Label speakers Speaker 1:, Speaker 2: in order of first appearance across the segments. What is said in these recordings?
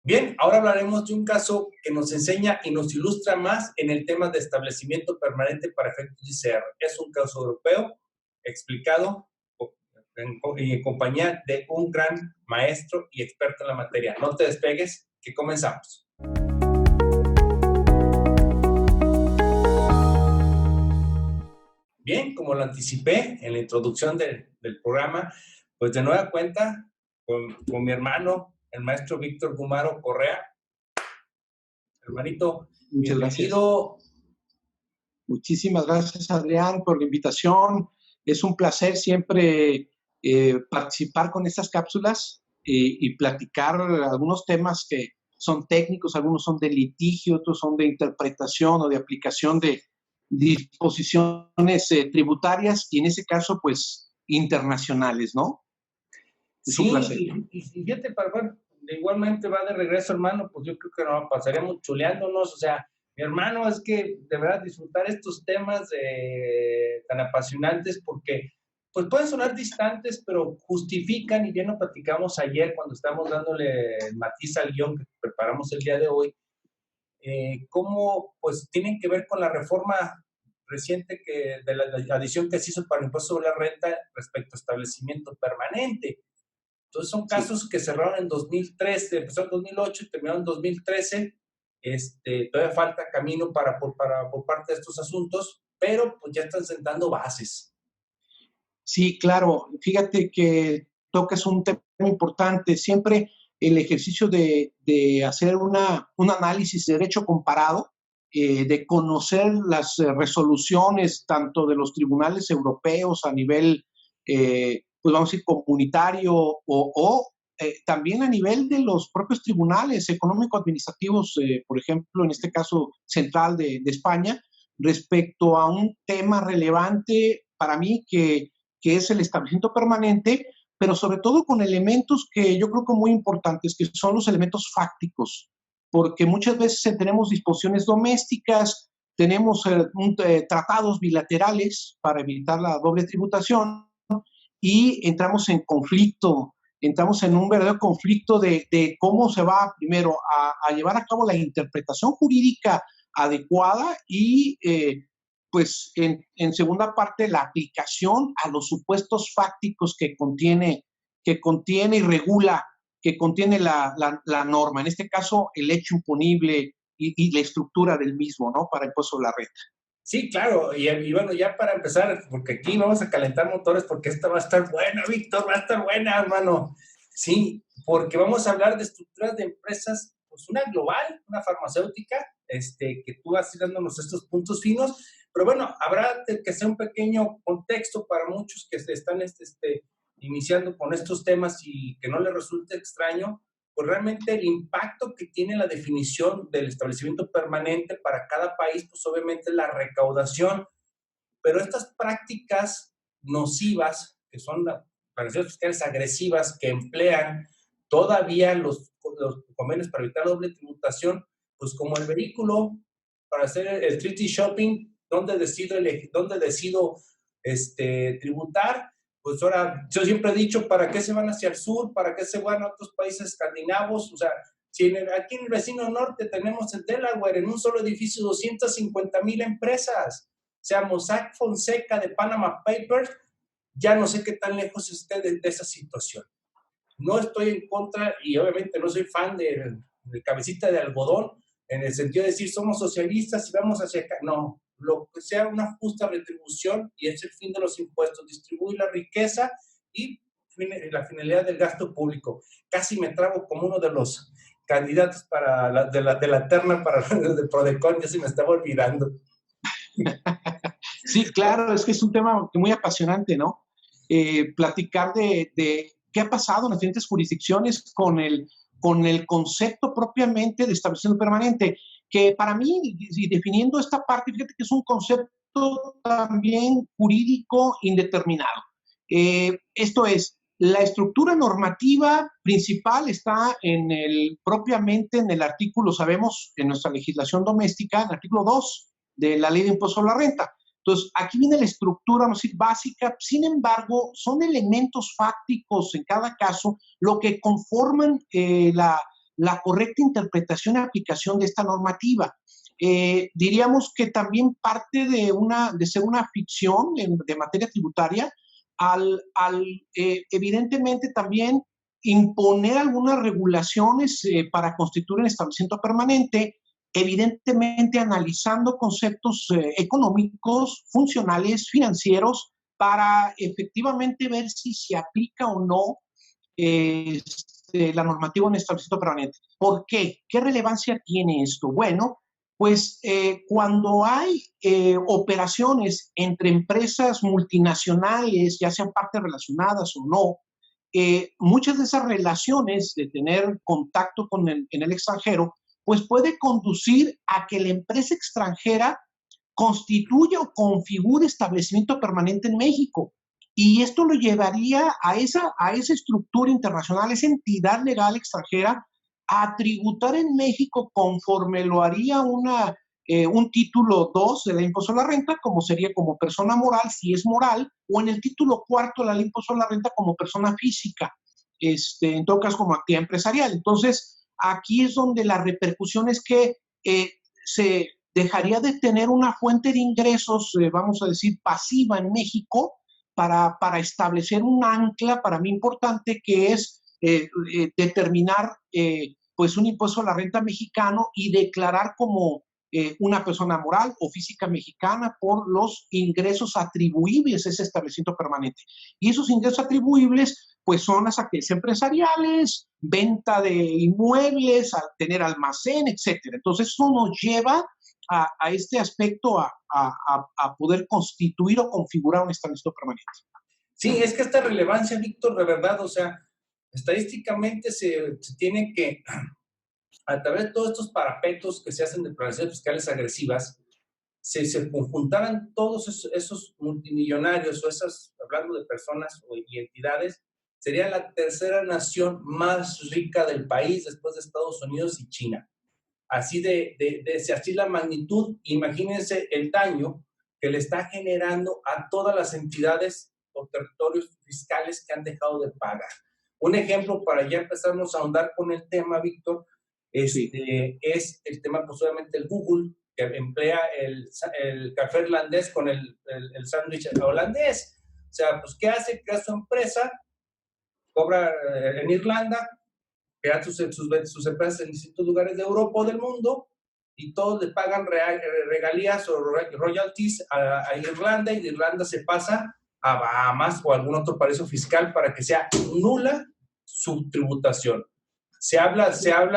Speaker 1: Bien, ahora hablaremos de un caso que nos enseña y nos ilustra más en el tema de establecimiento permanente para efectos ICR. Es un caso europeo explicado en compañía de un gran maestro y experto en la materia. No te despegues, que comenzamos. Bien, como lo anticipé en la introducción del programa, pues de nueva cuenta con mi hermano, el maestro Víctor Gumaro Correa. Hermanito,
Speaker 2: muchas
Speaker 1: bienvenido.
Speaker 2: Gracias. Muchísimas gracias, Adrián, por la invitación. Es un placer siempre participar con estas cápsulas y platicar algunos temas que son técnicos, algunos son de litigio, otros son de interpretación o de aplicación de disposiciones tributarias y en ese caso, pues, internacionales, ¿no?
Speaker 1: Es sí, un placer. Y fíjate, bueno, igualmente va de regreso, hermano, pues yo creo que nos pasaríamos chuleándonos, o sea, mi hermano, es que de verdad disfrutar estos temas tan apasionantes porque pues pueden sonar distantes, pero justifican, y bien lo platicamos ayer cuando estábamos dándole el matiz al guión que preparamos el día de hoy, cómo pues tienen que ver con la reforma reciente de la adición que se hizo para el impuesto sobre la renta respecto a establecimiento permanente. Entonces son casos que cerraron en 2013, empezó en 2008 y terminaron en 2013. Todavía falta camino por parte de estos asuntos, pero pues ya están sentando bases.
Speaker 2: Sí, claro. Fíjate que tocas un tema importante. Siempre el ejercicio de hacer un análisis de derecho comparado, de conocer las resoluciones tanto de los tribunales europeos a nivel, pues vamos a decir, comunitario o también a nivel de los propios tribunales económico-administrativos, por ejemplo, en este caso central de España, respecto a un tema relevante para mí que es el establecimiento permanente, pero sobre todo con elementos que yo creo que muy importantes, que son los elementos fácticos, porque muchas veces tenemos disposiciones domésticas, tenemos tratados bilaterales para evitar la doble tributación y entramos en conflicto, entramos en un verdadero conflicto de cómo se va primero a llevar a cabo la interpretación jurídica adecuada y pues en segunda parte la aplicación a los supuestos fácticos que contiene y regula, que contiene la norma, en este caso el hecho imponible y la estructura del mismo, ¿no? Para el impuesto sobre la renta.
Speaker 1: Sí, claro, y bueno, ya para empezar, porque aquí vamos a calentar motores, porque esta va a estar buena, Víctor, va a estar buena, hermano. Sí, porque vamos a hablar de estructuras de empresas, pues una global, una farmacéutica, que tú vas dándonos estos puntos finos, pero bueno, habrá que hacer un pequeño contexto para muchos que se están iniciando con estos temas y que no les resulte extraño, pues realmente el impacto que tiene la definición del establecimiento permanente para cada país, pues obviamente la recaudación, pero estas prácticas nocivas, que son las organizaciones fiscales agresivas, que emplean todavía los convenios para evitar la doble tributación, pues como el vehículo para hacer el treaty shopping, donde decido tributar, pues ahora, yo siempre he dicho, ¿para qué se van hacia el sur? ¿Para qué se van a otros países escandinavos? O sea, si aquí en el vecino norte tenemos en Delaware, en un solo edificio, 250,000 empresas. O sea, Mossack Fonseca de Panama Papers, ya no sé qué tan lejos esté de esa situación. No estoy en contra y obviamente no soy fan de cabecita de algodón, en el sentido de decir somos socialistas y vamos hacia acá. No, lo que sea una justa retribución, y es el fin de los impuestos, distribuir la riqueza y la finalidad del gasto público. Casi me trabo como uno de los candidatos para de la terna para de Prodecon, ya se me estaba olvidando.
Speaker 2: Sí, claro, es que es un tema muy apasionante, ¿no? Platicar de qué ha pasado en las diferentes jurisdicciones con el concepto propiamente de establecimiento permanente, que para mí, y definiendo esta parte, fíjate que es un concepto también jurídico indeterminado. Esto es, la estructura normativa principal está propiamente en el artículo, sabemos, en nuestra legislación doméstica, en el artículo 2 de la Ley de Impuesto sobre la Renta. Entonces, aquí viene la estructura, vamos a decir, básica. Sin embargo, son elementos fácticos en cada caso lo que conforman la la correcta interpretación y aplicación de esta normativa. Diríamos que también parte de ser una ficción de materia tributaria, evidentemente también imponer algunas regulaciones para constituir un establecimiento permanente, evidentemente analizando conceptos económicos, funcionales, financieros, para efectivamente ver si se aplica o no la normativa en establecimiento permanente. ¿Por qué? ¿Qué relevancia tiene esto? Bueno, pues cuando hay operaciones entre empresas multinacionales, ya sean partes relacionadas o no, muchas de esas relaciones de tener contacto en el extranjero, pues puede conducir a que la empresa extranjera constituya o configure establecimiento permanente en México. Y esto lo llevaría a esa estructura internacional, esa entidad legal extranjera, a tributar en México conforme lo haría un título 2 de la impuesto a la renta, como sería como persona moral, si es moral, o en el título 4 de la ley impuesto a la renta como persona física, en todo caso como actividad empresarial. Entonces, aquí es donde la repercusión es que se dejaría de tener una fuente de ingresos, vamos a decir, pasiva en México, para establecer un ancla para mí importante, que es determinar pues un impuesto a la renta mexicano y declarar como una persona moral o física mexicana por los ingresos atribuibles a ese establecimiento permanente. Y esos ingresos atribuibles pues son las actividades empresariales, venta de inmuebles, tener almacén, etcétera. Entonces eso nos lleva a este aspecto, a poder constituir o configurar un establecimiento permanente.
Speaker 1: Sí, es que esta relevancia, Víctor, de verdad, o sea, estadísticamente se tiene que, a través de todos estos parapetos que se hacen de declaraciones fiscales agresivas, se conjuntaran todos esos multimillonarios o esas, hablando de personas y entidades, sería la tercera nación más rica del país después de Estados Unidos y China. Así así la magnitud, imagínense el daño que le está generando a todas las entidades o territorios fiscales que han dejado de pagar. Un ejemplo para ya empezarnos a ahondar con el tema, Víctor, es el tema, pues obviamente el Google, que emplea el café irlandés con el sándwich holandés. O sea, pues, ¿qué hace? Crea su empresa, cobra en Irlanda, crean sus empresas en distintos lugares de Europa o del mundo, y todos le pagan regalías o royalties a Irlanda, y de Irlanda se pasa a Bahamas o algún otro paraíso fiscal para que sea nula su tributación. Se habla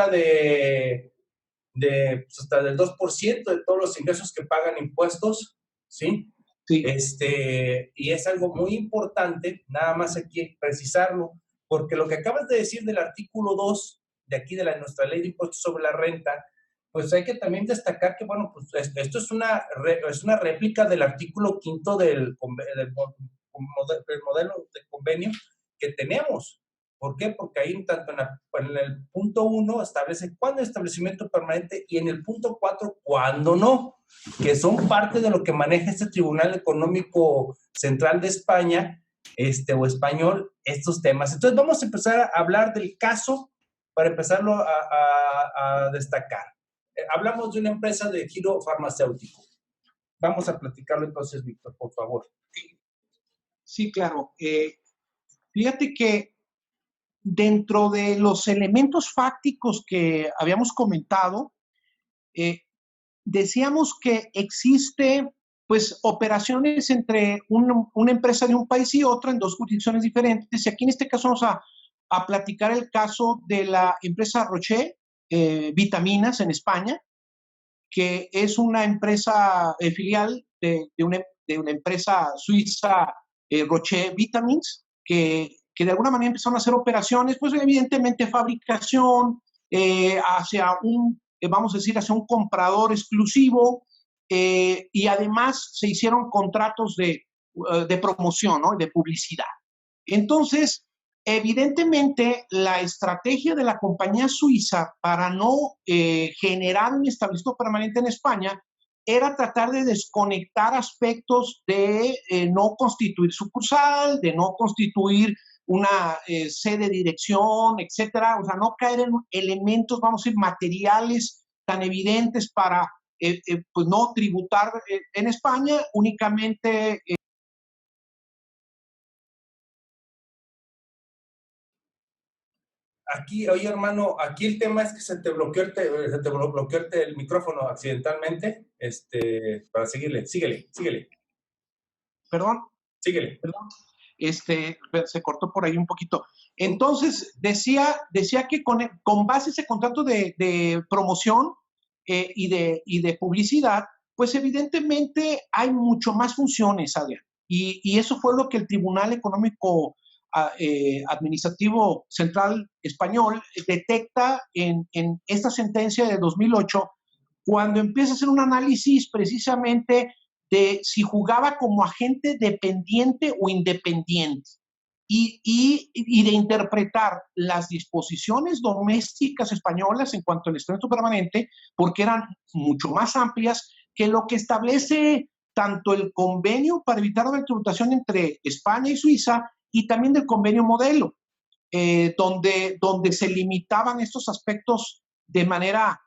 Speaker 1: de pues hasta del 2% de todos los ingresos que pagan impuestos, ¿sí?
Speaker 2: Sí.
Speaker 1: Y es algo muy importante, nada más aquí precisarlo, porque lo que acabas de decir del artículo 2 de aquí de nuestra ley de impuestos sobre la renta, pues hay que también destacar que, bueno, pues esto es una réplica del artículo 5 del modelo de convenio que tenemos. ¿Por qué? Porque ahí tanto en el punto 1 establece cuándo es establecimiento permanente y en el punto 4 cuándo no, que son parte de lo que maneja este Tribunal Económico Central de España, o español, estos temas. Entonces vamos a empezar a hablar del caso para empezarlo a destacar. Hablamos de una empresa de giro farmacéutico. Vamos a platicarlo entonces, Víctor, por favor.
Speaker 2: Sí, claro. Fíjate que dentro de los elementos fácticos que habíamos comentado, decíamos que existe pues operaciones entre una empresa de un país y otra en dos jurisdicciones diferentes. Y aquí en este caso vamos a platicar el caso de la empresa Roche Vitaminas en España, que es una empresa filial de una empresa suiza, Roche Vitamins, que de alguna manera empezaron a hacer operaciones, pues evidentemente fabricación hacia vamos a decir, hacia un comprador exclusivo, y además se hicieron contratos de promoción, ¿no? De publicidad. Entonces, evidentemente, la estrategia de la compañía suiza para no generar un establecimiento permanente en España era tratar de desconectar aspectos de no constituir sucursal, de no constituir una sede, dirección, etcétera. O sea, no caer en elementos, vamos a decir, materiales tan evidentes para, pues no tributar en España, únicamente.
Speaker 1: Aquí, oye hermano, aquí el tema es que se te bloqueó el micrófono accidentalmente, para seguirle, síguele,
Speaker 2: Perdón,
Speaker 1: síguele.
Speaker 2: perdón. Se cortó por ahí un poquito. Entonces, decía que con base a ese contrato de promoción y de publicidad, pues evidentemente hay mucho más funciones, Adrián. Y eso fue lo que el Tribunal Económico Administrativo Central Español detecta en esta sentencia de 2008, cuando empieza a hacer un análisis precisamente de si jugaba como agente dependiente o independiente y de interpretar las disposiciones domésticas españolas en cuanto al estreno permanente, porque eran mucho más amplias que lo que establece tanto el convenio para evitar la tributación entre España y Suiza y también del convenio modelo, donde se limitaban estos aspectos de manera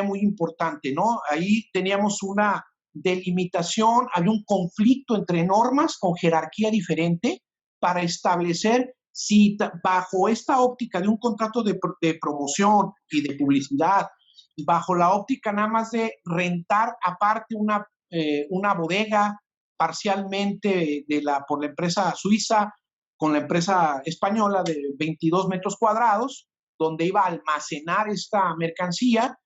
Speaker 2: muy importante, ¿no? Ahí teníamos una delimitación, había un conflicto entre normas con jerarquía diferente para establecer si bajo esta óptica de un contrato de promoción y de publicidad, bajo la óptica nada más de rentar aparte una bodega parcialmente por la empresa suiza con la empresa española de 22 metros cuadrados, donde iba a almacenar esta mercancía,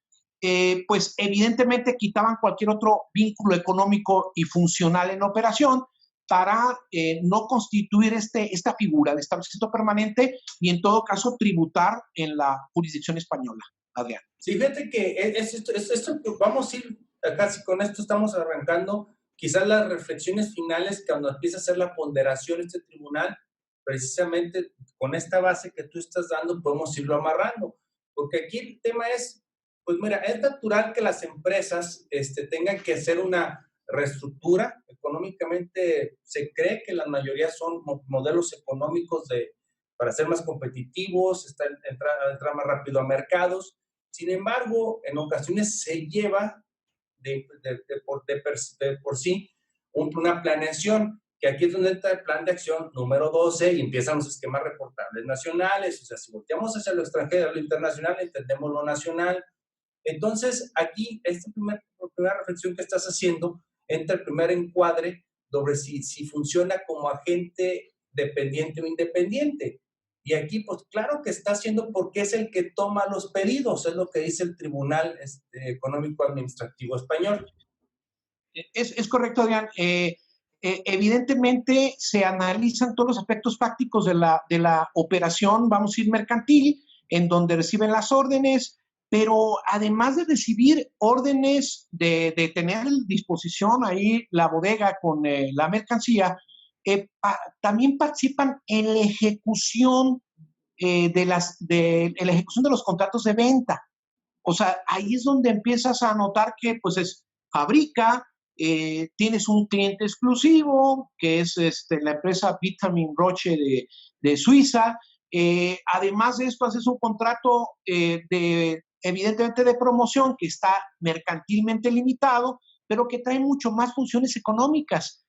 Speaker 2: pues evidentemente quitaban cualquier otro vínculo económico y funcional en operación para no constituir esta figura de establecimiento permanente y en todo caso tributar en la jurisdicción española. Adrián.
Speaker 1: Sí, fíjate que esto vamos a ir, casi con esto estamos arrancando, quizás las reflexiones finales cuando empieza a hacer la ponderación este tribunal, precisamente con esta base que tú estás dando podemos irlo amarrando, porque aquí el tema es, pues mira, es natural que las empresas tengan que hacer una reestructura. Económicamente se cree que la mayoría son modelos económicos para ser más competitivos, entrar más rápido a mercados. Sin embargo, en ocasiones se lleva de por sí una planeación, que aquí es donde entra el plan de acción número 12 y empiezan los esquemas reportables nacionales. O sea, si volteamos hacia lo extranjero, lo internacional, entendemos lo nacional. Entonces, aquí, esta primera reflexión que estás haciendo, entra el primer encuadre sobre si funciona como agente dependiente o independiente. Y aquí, pues claro que está haciendo porque es el que toma los pedidos, es lo que dice el Tribunal Económico Administrativo Español.
Speaker 2: Es correcto, Adrián. Evidentemente se analizan todos los aspectos fácticos de la operación, vamos a ir mercantil, en donde reciben las órdenes, pero además de recibir órdenes, de tener en disposición ahí la bodega con la mercancía, también participan en la ejecución la ejecución de los contratos de venta. O sea, ahí es donde empiezas a notar que pues fabrica, tienes un cliente exclusivo, que es la empresa Vitamin Roche de Suiza. Además de esto, haces un contrato evidentemente de promoción que está mercantilmente limitado, pero que trae mucho más funciones económicas.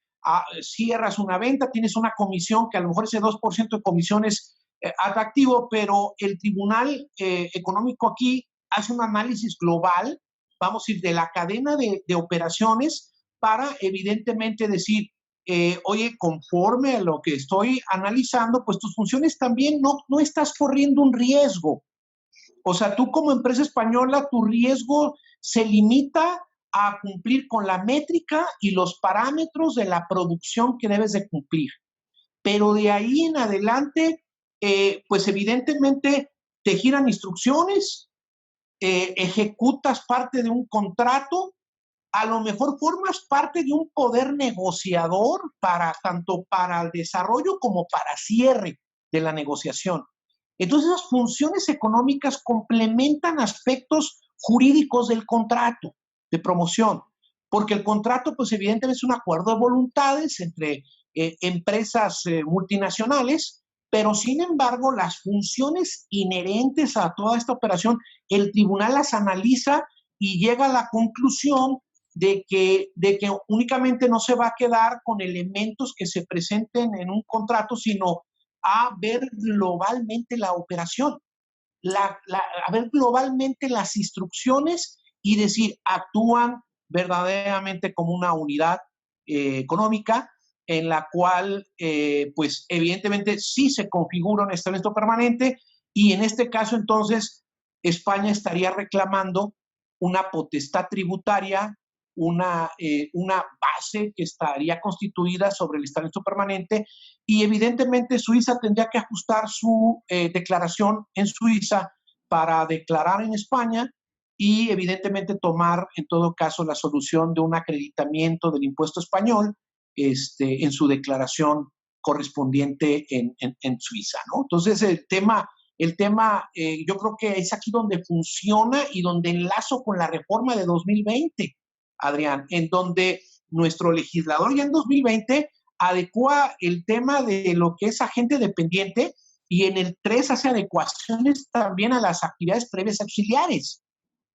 Speaker 2: Cierras una venta, tienes una comisión que a lo mejor ese 2% de comisión es atractivo, pero el Tribunal Económico aquí hace un análisis global, vamos a ir de la cadena de operaciones para evidentemente decir, oye, conforme a lo que estoy analizando, pues tus funciones también no estás corriendo un riesgo. O sea, tú como empresa española, tu riesgo se limita a cumplir con la métrica y los parámetros de la producción que debes de cumplir. Pero de ahí en adelante, pues evidentemente te giran instrucciones, ejecutas parte de un contrato, a lo mejor formas parte de un poder negociador tanto para el desarrollo como para cierre de la negociación. Entonces, las funciones económicas complementan aspectos jurídicos del contrato de promoción, porque el contrato, pues evidentemente es un acuerdo de voluntades entre empresas multinacionales, pero sin embargo las funciones inherentes a toda esta operación, el tribunal las analiza y llega a la conclusión de que únicamente no se va a quedar con elementos que se presenten en un contrato, sino a ver globalmente la operación, a ver globalmente las instrucciones y decir, actúan verdaderamente como una unidad económica en la cual, pues evidentemente sí se configura un establecimiento permanente y en este caso entonces España estaría reclamando una potestad tributaria, una base que estaría constituida sobre el establecimiento permanente y evidentemente Suiza tendría que ajustar su declaración en Suiza para declarar en España y evidentemente tomar en todo caso la solución de un acreditamiento del impuesto español en su declaración correspondiente en Suiza, ¿no? Entonces el tema yo creo que es aquí donde funciona y donde enlazo con la reforma de 2020, Adrián, en donde nuestro legislador ya en 2020 adecua el tema de lo que es agente dependiente y en el 3 hace adecuaciones también a las actividades previas auxiliares.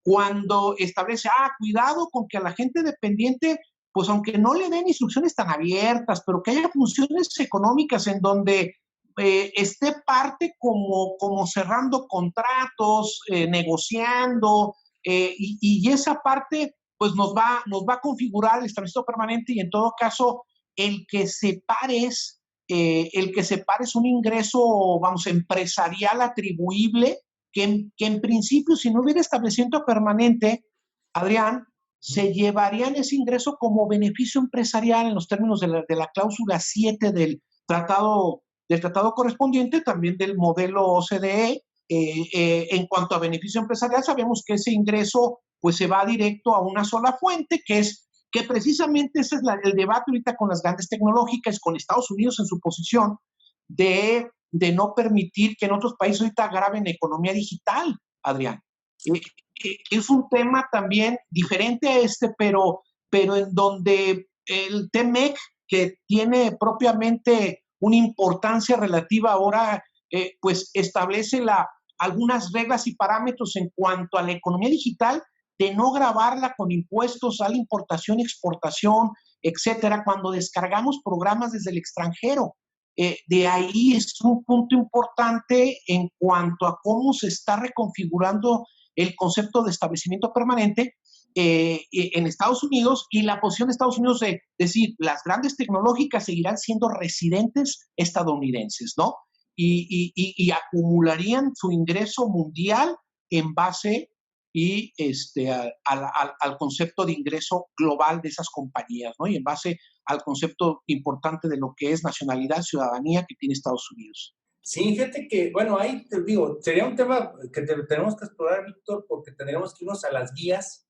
Speaker 2: Cuando establece, cuidado con que a la gente dependiente, pues aunque no le den instrucciones tan abiertas, pero que haya funciones económicas en donde esté parte como cerrando contratos, negociando, y esa parte pues nos va a configurar el establecimiento permanente y en todo caso el que separe es un ingreso, vamos, empresarial atribuible que en principio, si no hubiera establecimiento permanente, Adrián, se llevarían ese ingreso como beneficio empresarial en los términos de la cláusula 7 del tratado correspondiente, también del modelo OCDE. En cuanto a beneficio empresarial, sabemos que ese ingreso pues se va directo a una sola fuente, que precisamente ese es el debate ahorita con las grandes tecnológicas, con Estados Unidos en su posición de no permitir que en otros países ahorita graben economía digital, Adrián. Es un tema también diferente a pero en donde el TMEC, que tiene propiamente una importancia relativa ahora, pues establece algunas reglas y parámetros en cuanto a la economía digital, de no gravarla con impuestos a la importación, exportación, etcétera, cuando descargamos programas desde el extranjero. De ahí es un punto importante en cuanto a cómo se está reconfigurando el concepto de establecimiento permanente en Estados Unidos y la posición de Estados Unidos de decir, las grandes tecnológicas seguirán siendo residentes estadounidenses, ¿no? Y acumularían su ingreso mundial en base al concepto de ingreso global de esas compañías, ¿no? Y en base al concepto importante de lo que es nacionalidad, ciudadanía que tiene Estados Unidos.
Speaker 1: Sí, fíjate que, bueno, ahí te digo, sería un tema que tenemos que explorar, Víctor, porque tendríamos que irnos a las guías,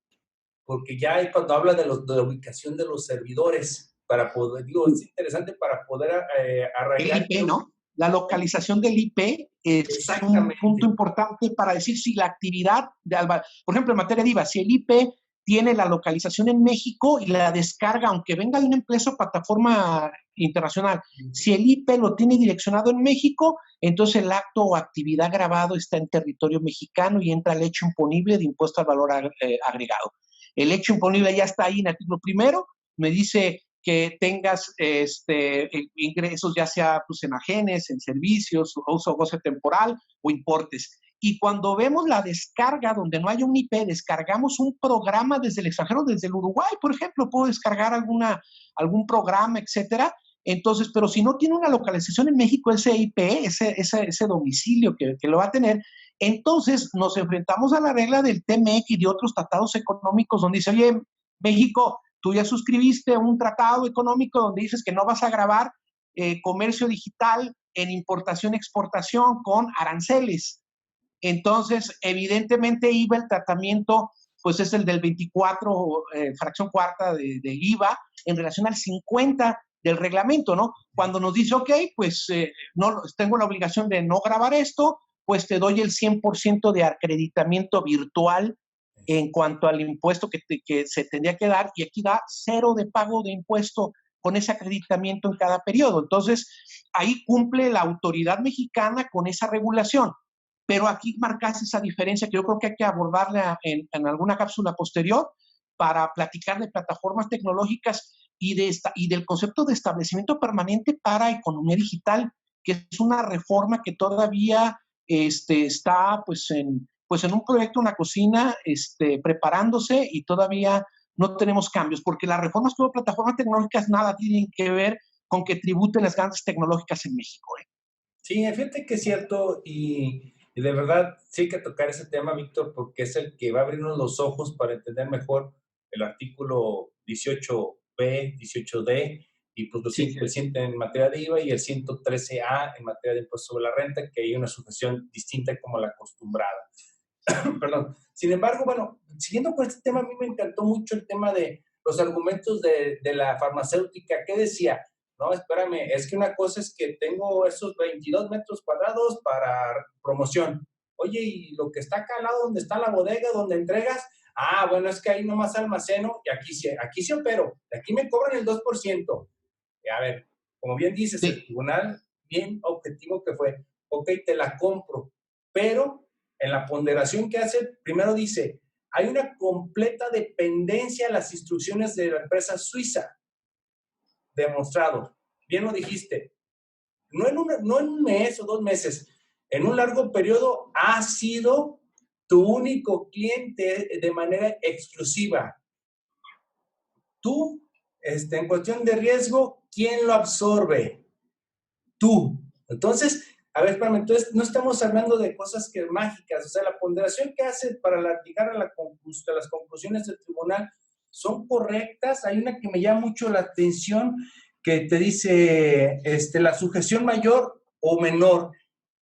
Speaker 1: porque ya hay cuando habla de la ubicación de los servidores, para poder, digo, es interesante para poder arraigar.
Speaker 2: El IP, ¿no? La localización del IP es un punto importante para decir si la actividad, por ejemplo, en materia de IVA, si el IP tiene la localización en México y la descarga, aunque venga de una empresa o plataforma internacional, si el IP lo tiene direccionado en México, entonces el acto o actividad grabado está en territorio mexicano y entra el hecho imponible de impuesto al valor agregado. El hecho imponible ya está ahí en el artículo primero, me dice que tengas ingresos ya sea pues, en ajenes, en servicios, uso o goce temporal o importes. Y cuando vemos la descarga donde no hay un IP, descargamos un programa desde el extranjero, desde el Uruguay, por ejemplo, puedo descargar algún programa, etcétera. Entonces, pero si no tiene una localización en México, ese IP, ese domicilio que lo va a tener, entonces nos enfrentamos a la regla del TMEC y de otros tratados económicos donde dice, oye, México, tú ya suscribiste un tratado económico donde dices que no vas a gravar comercio digital en importación-exportación con aranceles. Entonces, evidentemente, IVA, el tratamiento, pues es el del 24, fracción cuarta de IVA, en relación al 50 del reglamento, ¿no? Cuando nos dice, ok, pues no, tengo la obligación de no grabar esto, pues te doy el 100% de acreditamiento virtual en cuanto al impuesto que se tendría que dar, y aquí da 0 de pago de impuesto con ese acreditamiento en cada periodo. Entonces, ahí cumple la autoridad mexicana con esa regulación. Pero aquí marcas esa diferencia que yo creo que hay que abordarla en alguna cápsula posterior para platicar de plataformas tecnológicas y del concepto de establecimiento permanente para economía digital, que es una reforma que todavía está pues en un proyecto, una cocina, preparándose y todavía no tenemos cambios, porque las reformas como plataformas tecnológicas nada tienen que ver con que tributen las grandes tecnológicas en México.
Speaker 1: Sí, fíjate que es cierto y de verdad sí hay que tocar ese tema, Víctor, porque es el que va a abrirnos los ojos para entender mejor el artículo 18B, 18D y pues los
Speaker 2: Sí.
Speaker 1: 100% en materia de IVA y el 113A en materia de impuesto sobre la renta, que hay una sujeción distinta como la acostumbrada. Perdón. Sin embargo, bueno, siguiendo con este tema, a mí me encantó mucho el tema de los argumentos de la farmacéutica. ¿Qué decía? No, espérame, es que una cosa es que tengo esos 22 metros cuadrados para promoción. Oye, ¿y lo que está acá al lado donde está la bodega, donde entregas? Ah, bueno, es que ahí nomás almaceno y aquí sí opero. De aquí me cobran el 2%. A ver, como bien dices, el
Speaker 2: Sí.
Speaker 1: tribunal, bien objetivo que fue, ok, te la compro, pero en la ponderación que hace, primero dice, hay una completa dependencia a las instrucciones de la empresa suiza, demostrado. Bien lo dijiste, no en un mes o 2 meses, en un largo periodo ha sido tu único cliente de manera exclusiva. Tú, en cuestión de riesgo, ¿quién lo absorbe? Tú. Entonces, a ver, espérame, entonces no estamos hablando de cosas que mágicas, o sea, la ponderación que hace para llegar a las conclusiones del tribunal son correctas. Hay una que me llama mucho la atención que te dice la sujeción mayor o menor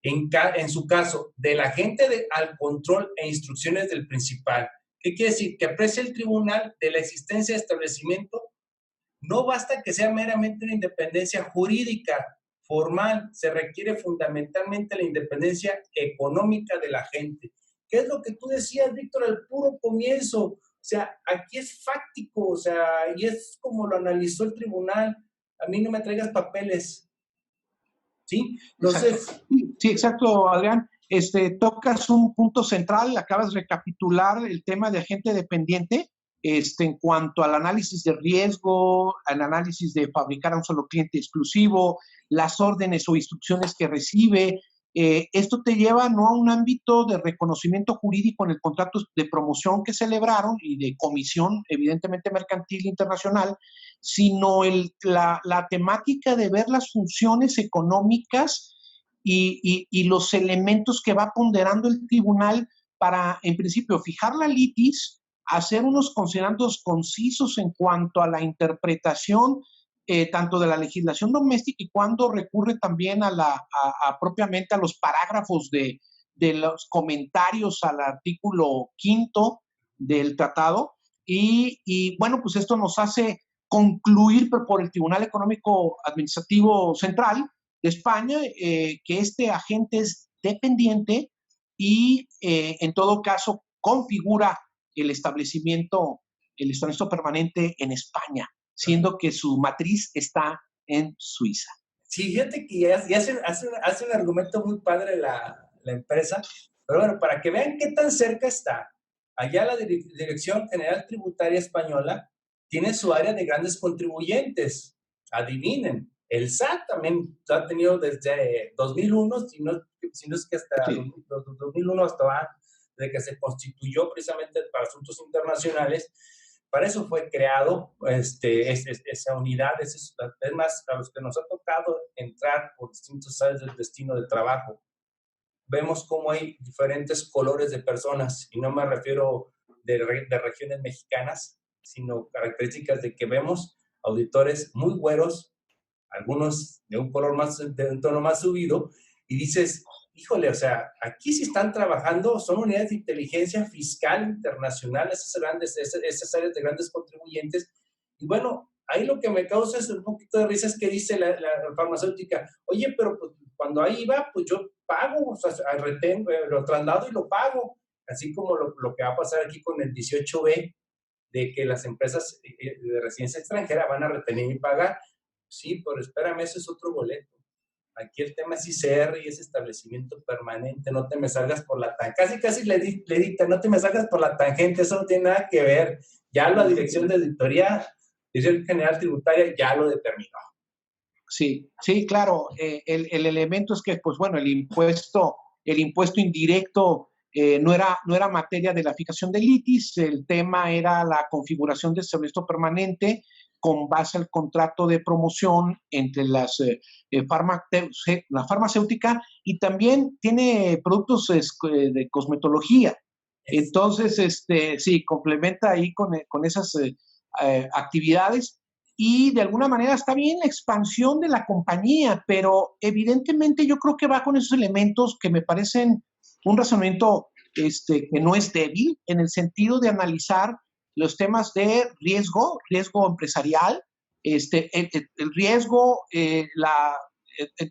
Speaker 1: en su caso del agente al control e instrucciones del principal. ¿Qué quiere decir? Que aprecia el tribunal de la existencia de establecimiento. No basta que sea meramente una independencia jurídica formal, se requiere fundamentalmente la independencia económica de la gente. ¿Qué es lo que tú decías, Víctor, al puro comienzo? O sea, aquí es fáctico, o sea, y es como lo analizó el tribunal. A mí no me traigas papeles, ¿sí? Entonces,
Speaker 2: sí, exacto, Adrián. Tocas un punto central, acabas de recapitular el tema de agente dependiente, en cuanto al análisis de riesgo, al análisis de fabricar a un solo cliente exclusivo, las órdenes o instrucciones que recibe. Esto te lleva no a un ámbito de reconocimiento jurídico en el contrato de promoción que celebraron y de comisión, evidentemente mercantil internacional, sino la temática de ver las funciones económicas y los elementos que va ponderando el tribunal para, en principio, fijar la litis, hacer unos considerandos concisos en cuanto a la interpretación tanto de la legislación doméstica y cuando recurre también propiamente a los parágrafos de los comentarios al artículo 5 del tratado. Bueno, pues esto nos hace concluir por el Tribunal Económico Administrativo Central de España que este agente es dependiente y en todo caso configura el establecimiento permanente en España, siendo que su matriz está en Suiza.
Speaker 1: Sí, fíjate que ya hace un argumento muy padre la empresa, pero bueno, para que vean qué tan cerca está, allá la Dirección General Tributaria Española tiene su área de grandes contribuyentes. Adivinen, el SAT también ha tenido desde 2001, si no es que hasta sí. 2001 hasta desde que se constituyó precisamente para asuntos internacionales. Para eso fue creado esa unidad. Es más, a los que nos ha tocado entrar por distintas áreas del destino de trabajo, vemos cómo hay diferentes colores de personas, y no me refiero de regiones mexicanas, sino características de que vemos auditores muy güeros, algunos de un color de un tono más subido, y dices, híjole, o sea, aquí sí están trabajando, son unidades de inteligencia fiscal internacional, esas áreas de grandes contribuyentes. Y bueno, ahí lo que me causa es un poquito de risa es que dice la farmacéutica, oye, pero pues, cuando ahí va, pues yo pago, o sea, retengo, lo traslado y lo pago, así como lo que va a pasar aquí con el 18B. de que las empresas de residencia extranjera van a retener y pagar. Sí, pero espérame, eso es otro boleto. Aquí el tema es ICR y es establecimiento permanente, no te me salgas por la tangente. Casi le dicta, no te me salgas por la tangente, eso no tiene nada que ver. Ya la Dirección de Auditoría, Dirección General Tributaria ya lo determinó.
Speaker 2: Sí, sí, claro. El elemento es que, pues bueno, el impuesto indirecto no era materia de la fijación del ITIS, el tema era la configuración del establecimiento permanente con base al contrato de promoción entre la farmacéutica y también tiene productos de cosmetología. Entonces, sí, complementa ahí con esas actividades. Y de alguna manera está bien la expansión de la compañía, pero evidentemente yo creo que va con esos elementos que me parecen un razonamiento que no es débil, en el sentido de analizar los temas de riesgo empresarial, el riesgo, en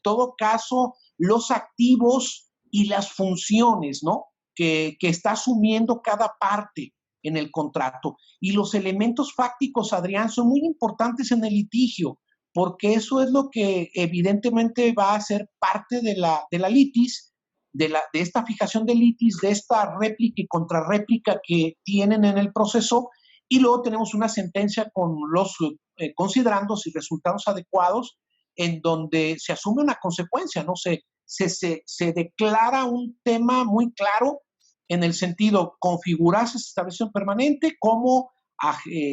Speaker 2: todo caso, los activos y las funciones, ¿no? Que está asumiendo cada parte en el contrato. Y los elementos fácticos, Adrián, son muy importantes en el litigio, porque eso es lo que evidentemente va a ser parte de la litis, de esta fijación de litis, de esta réplica y contrarréplica que tienen en el proceso, y luego tenemos una sentencia con los considerandos y resultados adecuados, en donde se asume una consecuencia, ¿no? Se declara un tema muy claro en el sentido, configurarse esa establecimiento permanente como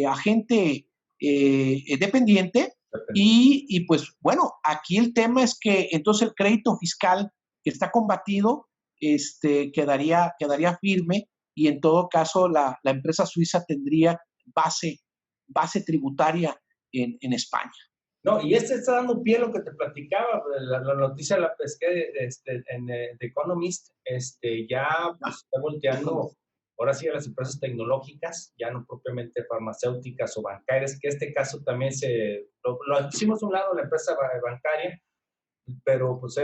Speaker 2: agente dependiente y pues bueno, aquí el tema es que entonces el crédito fiscal que está combatido quedaría firme y en todo caso la empresa suiza tendría base tributaria en España.
Speaker 1: No, y está dando pie a lo que te platicaba, la noticia la pesqué en The Economist, ya pues, está volteando, ahora sí, a las empresas tecnológicas, ya no propiamente farmacéuticas o bancarias, que este caso también lo hicimos a un lado, la empresa bancaria, pero pues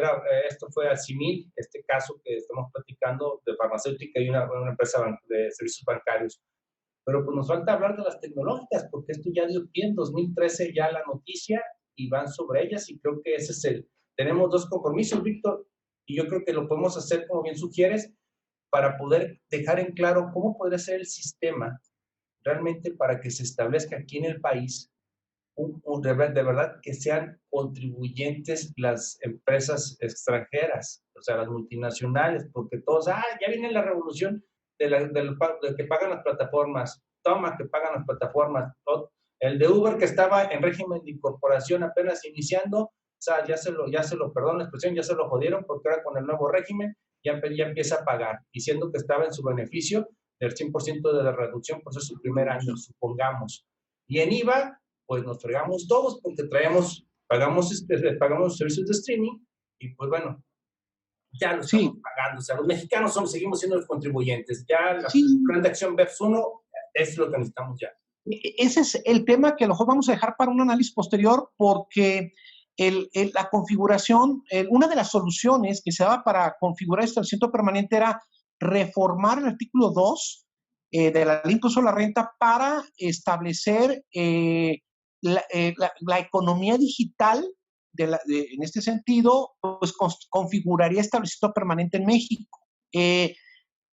Speaker 1: esto fue a Simil, este caso que estamos platicando de farmacéutica y una empresa de servicios bancarios. Pero pues nos falta hablar de las tecnológicas, porque esto ya dio pie en 2013 ya la noticia y van sobre ellas y creo que ese es tenemos dos compromisos, Víctor, y yo creo que lo podemos hacer como bien sugieres para poder dejar en claro cómo podría ser el sistema realmente para que se establezca aquí en el país de verdad que sean contribuyentes las empresas extranjeras, o sea, las multinacionales, porque todos, ya viene la revolución de que pagan las plataformas, toma, que pagan las plataformas. El de Uber que estaba en régimen de incorporación apenas iniciando, o sea, perdón la expresión, ya se lo jodieron porque ahora con el nuevo régimen ya empieza a pagar, diciendo que estaba en su beneficio del 100% de la reducción por ser su primer año, supongamos. Y en IVA, pues nos fregamos todos porque pagamos servicios de streaming y pues bueno, ya lo estamos pagando. O sea, los mexicanos seguimos siendo los contribuyentes. Ya la plan de acción BEPS 1 es lo que necesitamos ya.
Speaker 2: Ese es el tema que a lo mejor vamos a dejar para un análisis posterior porque la configuración, una de las soluciones que se daba para configurar este establecimiento permanente era reformar el artículo 2 de la ley de impuesto a la renta para establecer la economía digital en este sentido, pues configuraría establecimiento permanente en México.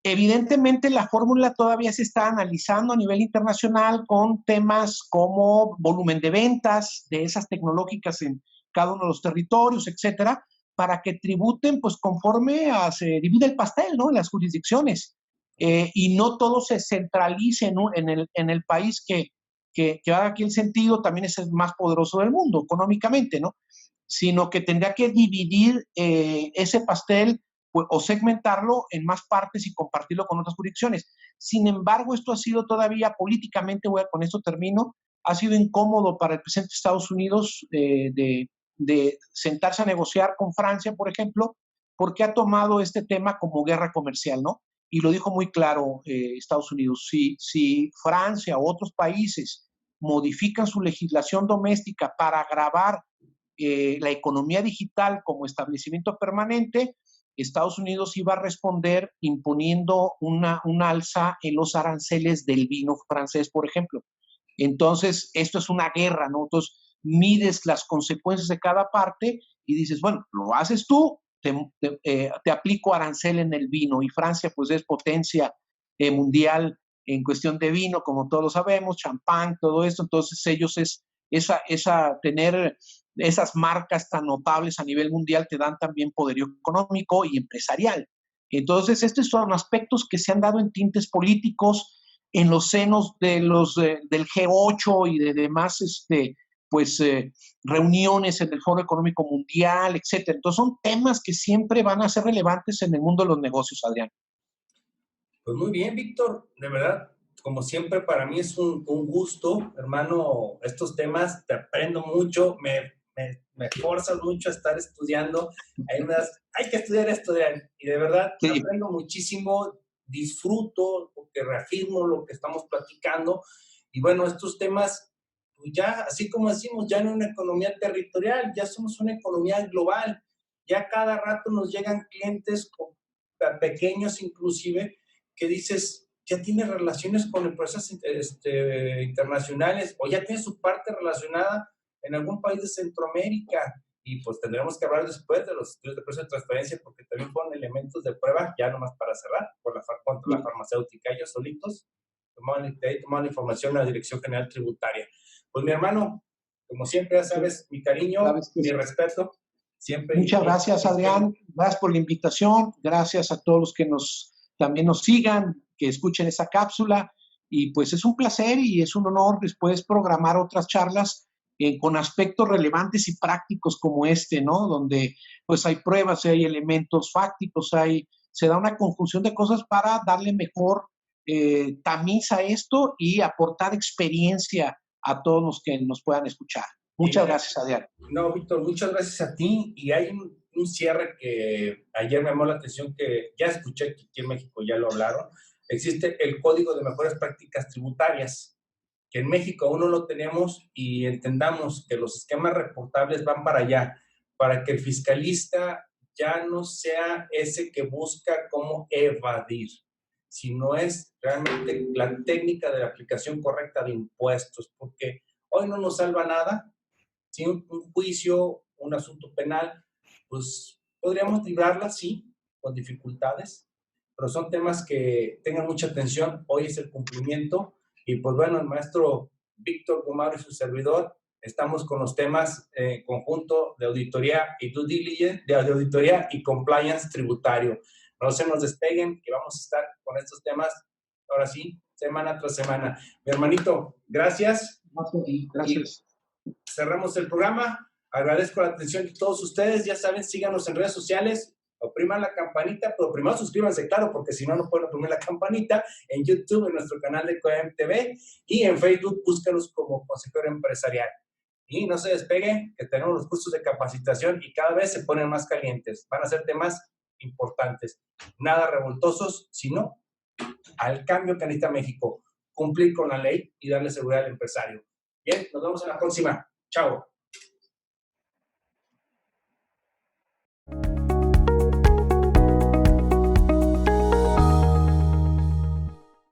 Speaker 2: Evidentemente, la fórmula todavía se está analizando a nivel internacional con temas como volumen de ventas de esas tecnológicas en cada uno de los territorios, etcétera, para que tributen pues conforme se divide el pastel, ¿no? En las jurisdicciones. Y no todo se centralice en el país que haga aquí el sentido, también es el más poderoso del mundo económicamente, ¿no? Sino que tendría que dividir ese pastel pues, o segmentarlo en más partes y compartirlo con otras jurisdicciones. Sin embargo, esto ha sido todavía políticamente, con esto termino, ha sido incómodo para el presidente de Estados Unidos de sentarse a negociar con Francia, por ejemplo, porque ha tomado este tema como guerra comercial, ¿no? Y lo dijo muy claro Estados Unidos, si Francia o otros países modifican su legislación doméstica para agravar la economía digital como establecimiento permanente, Estados Unidos iba a responder imponiendo un alza en los aranceles del vino francés, por ejemplo. Entonces, esto es una guerra, ¿no? Entonces, mides las consecuencias de cada parte y dices, bueno, lo haces tú, te aplico arancel en el vino. Y Francia, pues, es potencia mundial en cuestión de vino, como todos lo sabemos, champán, todo esto. Entonces, ellos tener esas marcas tan notables a nivel mundial te dan también poderío económico y empresarial. Entonces, estos son aspectos que se han dado en tintes políticos, en los senos del G8 y de demás reuniones en el Foro Económico Mundial, etcétera. Entonces son temas que siempre van a ser relevantes en el mundo de los negocios, Adrián.
Speaker 1: Pues muy bien, Víctor, de verdad, como siempre para mí es un gusto, hermano, estos temas, te aprendo mucho, me forzas mucho a estar estudiando, ahí me das, hay que estudiar, y de verdad
Speaker 2: Sí.
Speaker 1: aprendo muchísimo, disfruto, porque reafirmo lo que estamos platicando, y bueno, estos temas, pues ya, así como decimos, ya no una economía territorial, ya somos una economía global, ya cada rato nos llegan clientes pequeños inclusive, que dices, ya tiene relaciones con empresas internacionales o ya tiene su parte relacionada en algún país de Centroamérica. Y pues tendremos que hablar después de los estudios de precios de transferencia porque también fueron elementos de prueba, ya nomás para cerrar, contra la farmacéutica. Ellos solitos tomaban la información a la Dirección General Tributaria. Pues mi hermano, como siempre, ya sabes, mi cariño, mi respeto. Siempre.
Speaker 2: Muchas gracias, Adrián. Gracias por la invitación. Gracias a todos los que también nos sigan, que escuchen esa cápsula. Y pues es un placer y es un honor después programar otras charlas con aspectos relevantes y prácticos como este, ¿no? Donde pues hay pruebas, hay elementos fácticos, se da una conjunción de cosas para darle mejor tamiz a esto y aportar experiencia a todos los que nos puedan escuchar. Muchas gracias, Adrián.
Speaker 1: No, Víctor, muchas gracias a ti. Y hay un cierre que ayer me llamó la atención, que ya escuché que aquí en México ya lo hablaron. Existe el Código de Mejores Prácticas Tributarias, que en México aún no lo tenemos y entendamos que los esquemas reportables van para allá, para que el fiscalista ya no sea ese que busca cómo evadir, sino es realmente la técnica de la aplicación correcta de impuestos, porque hoy no nos salva nada. Si un juicio, un asunto penal, pues podríamos librarla, sí, con dificultades, pero son temas que tengan mucha atención. Hoy es el cumplimiento y pues bueno, el maestro Víctor Gumaro y su servidor estamos con los temas conjunto de auditoría y due diligence, de auditoría y compliance tributario. No se nos despeguen, que vamos a estar con estos temas, ahora sí, semana tras semana. Mi hermanito, gracias.
Speaker 2: Gracias.
Speaker 1: Cerramos el programa. Agradezco la atención de todos ustedes. Ya saben, síganos en redes sociales, opriman la campanita, pero primero suscríbanse, claro, porque si no, no pueden oprimir la campanita. En YouTube, en nuestro canal de COEM TV, y en Facebook, búscanos como Consejero Empresarial. Y no se despegue, que tenemos los cursos de capacitación y cada vez se ponen más calientes. Van a ser temas importantes, nada revoltosos, sino al cambio que necesita México, cumplir con la ley y darle seguridad al empresario. Bien, nos vemos en la próxima. Chao.